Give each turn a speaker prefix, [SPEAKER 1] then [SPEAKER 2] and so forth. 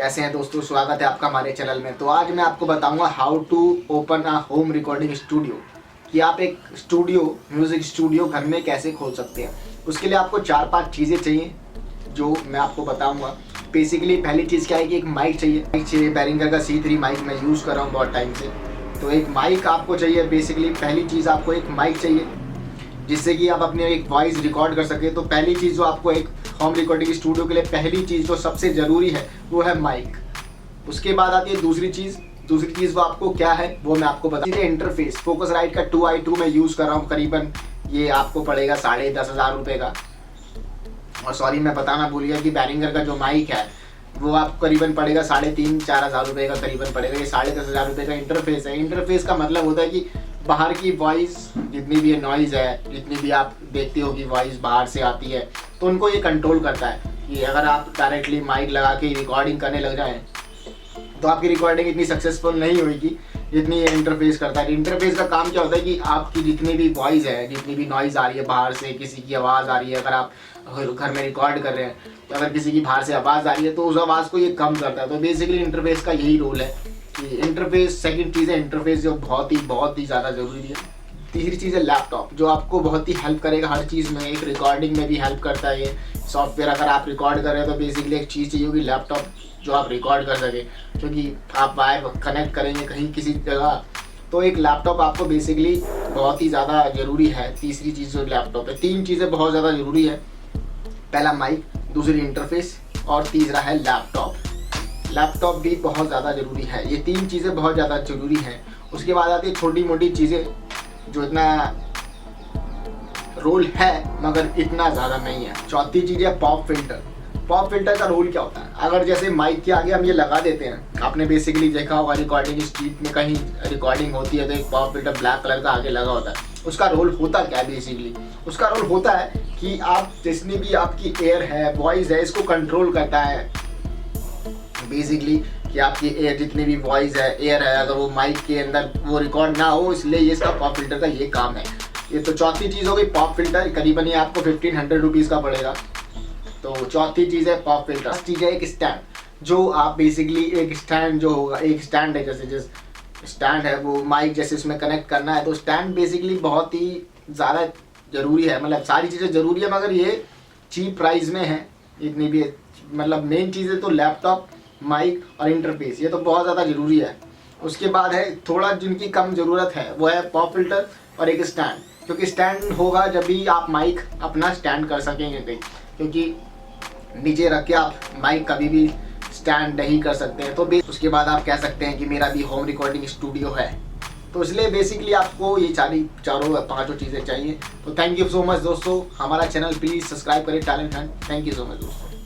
[SPEAKER 1] कैसे हैं दोस्तों, स्वागत है आपका हमारे चैनल में। तो आज मैं आपको बताऊंगा how to open a home recording studio, कि आप एक म्यूज़िक स्टूडियो घर में कैसे खोल सकते हैं। उसके लिए आपको 4-5 चीज़ें चाहिए जो मैं आपको बताऊंगा। बेसिकली पहली चीज़ क्या है कि एक माइक चाहिए। बैरिंगर का C3 माइक मैं यूज़ कर रहा हूँ बहुत टाइम से। तो एक माइक आपको चाहिए। बेसिकली पहली चीज़ आपको एक माइक चाहिए जिससे कि आप अपने एक वॉइस रिकॉर्ड कर सकें। तो पहली चीज़ जो आपको एक होम रिकॉर्डिंग स्टूडियो के लिए पहली चीज़ जो सबसे ज़रूरी है वो है माइक। उसके बाद आती है दूसरी चीज़ वो आपको क्या है वो मैं आपको बता। इंटरफेस फोकसराइट का 2i2 मैं यूज़ कर रहा हूँ। करीबन ये आपको पड़ेगा 10,500 रुपये का। और सॉरी मैं बताना भूल गया कि बैरिंगर का जो माइक है वो आपको करीबन पड़ेगा 3,500-4 हज़ार रुपये का करीबन पड़ेगा। ये 10,500 रुपये का इंटरफेस है। इंटरफेस का मतलब होता है कि बाहर की वॉइस जितनी भी नॉइज़ है, जितनी भी आप देखते हो कि वॉइस बाहर से आती है, तो उनको ये कंट्रोल करता है कि अगर आप डायरेक्टली माइक लगा के रिकॉर्डिंग करने लग जाएं तो आपकी रिकॉर्डिंग इतनी सक्सेसफुल नहीं होगी जितनी ये इंटरफेस करता है। इंटरफेस का काम क्या होता है कि आपकी जितनी भी वॉइस है, जितनी भी नॉइज़ आ रही है बाहर से, किसी की आवाज़ आ रही है, अगर आप घर में रिकॉर्ड कर रहे हैं तो अगर किसी की बाहर से आवाज़ आ रही है तो उस आवाज़ को ये कम करता है। तो बेसिकली इंटरफेस का यही रोल है कि इंटरफेस। सेकंड चीज़ है इंटरफेस जो बहुत ही ज़्यादा ज़रूरी है। तीसरी चीज़ है लैपटॉप जो आपको बहुत ही हेल्प करेगा हर चीज़ में। एक रिकॉर्डिंग में भी हेल्प करता है ये सॉफ्टवेयर। अगर आप रिकॉर्ड कर रहे हैं तो बेसिकली एक चीज़ चाहिए होगी लैपटॉप जो आप रिकॉर्ड कर सके, क्योंकि आप वायर कनेक्ट करेंगे कहीं किसी जगह, तो एक लैपटॉप आपको बेसिकली बहुत ही ज़्यादा ज़रूरी है। तीसरी चीज़ जो लैपटॉप है, 3 चीज़ें बहुत ज़्यादा ज़रूरी है। पहला माइक, दूसरी इंटरफेस और तीसरा है लैपटॉप। लैपटॉप भी बहुत ज़्यादा ज़रूरी है। ये 3 चीज़ें बहुत ज़्यादा ज़रूरी हैं। उसके बाद आती है छोटी मोटी चीज़ें जो इतना रोल है मगर इतना ज़्यादा नहीं है। चौथी चीज़ है पॉप फिल्टर। पॉप फिल्टर का रोल क्या होता है? अगर जैसे माइक के आगे हम ये लगा देते हैं, आपने बेसिकली देखा होगा रिकॉर्डिंग स्ट्रीट में कहीं रिकॉर्डिंग होती है तो एक पॉप फिल्टर ब्लैक कलर का आगे लगा होता है। उसका रोल होता क्या है? बेसिकली उसका रोल होता है कि आप जितनी भी आपकी एयर है, वॉइस है, इसको कंट्रोल करता है। बेसिकली कि आपकी एयर जितनी भी वॉइस है, एयर है, अगर वो माइक के अंदर वो रिकॉर्ड ना हो, इसलिए ये इसका पॉप फिल्टर का ये काम है। ये तो चौथी चीज़ हो गई पॉप फिल्टर। करीबन ये आपको 1,500 रुपीज़ का पड़ेगा। तो चौथी चीज़ है पॉप फिल्टर। फर्स्ट चीज़ है एक स्टैंड जो आप बेसिकली एक स्टैंड जो होगा, एक स्टैंड है जिस स्टैंड है वो माइक जैसे उसमें कनेक्ट करना है। तो स्टैंड बेसिकली बहुत ही ज़्यादा ज़रूरी है। मतलब सारी चीज़ें ज़रूरी है मगर ये चीप प्राइस में है। इतनी भी मतलब मेन चीज़ें तो लैपटॉप, माइक और इंटरफेस, ये तो बहुत ज़्यादा ज़रूरी है। उसके बाद है थोड़ा जिनकी कम ज़रूरत है वो है पॉप फिल्टर और एक स्टैंड, क्योंकि स्टैंड होगा जब भी आप माइक अपना स्टैंड कर सकेंगे कहीं, क्योंकि नीचे रख के आप माइक कभी भी स्टैंड नहीं कर सकते हैं। तो उसके बाद आप कह सकते हैं कि मेरा भी होम रिकॉर्डिंग स्टूडियो है। तो इसलिए बेसिकली आपको ये चारों पांचों चीज़ें चाहिए। तो थैंक यू सो मच दोस्तों। हमारा चैनल प्लीज़ सब्सक्राइब करें, talent Hunt. Thank you so much दोस्तों।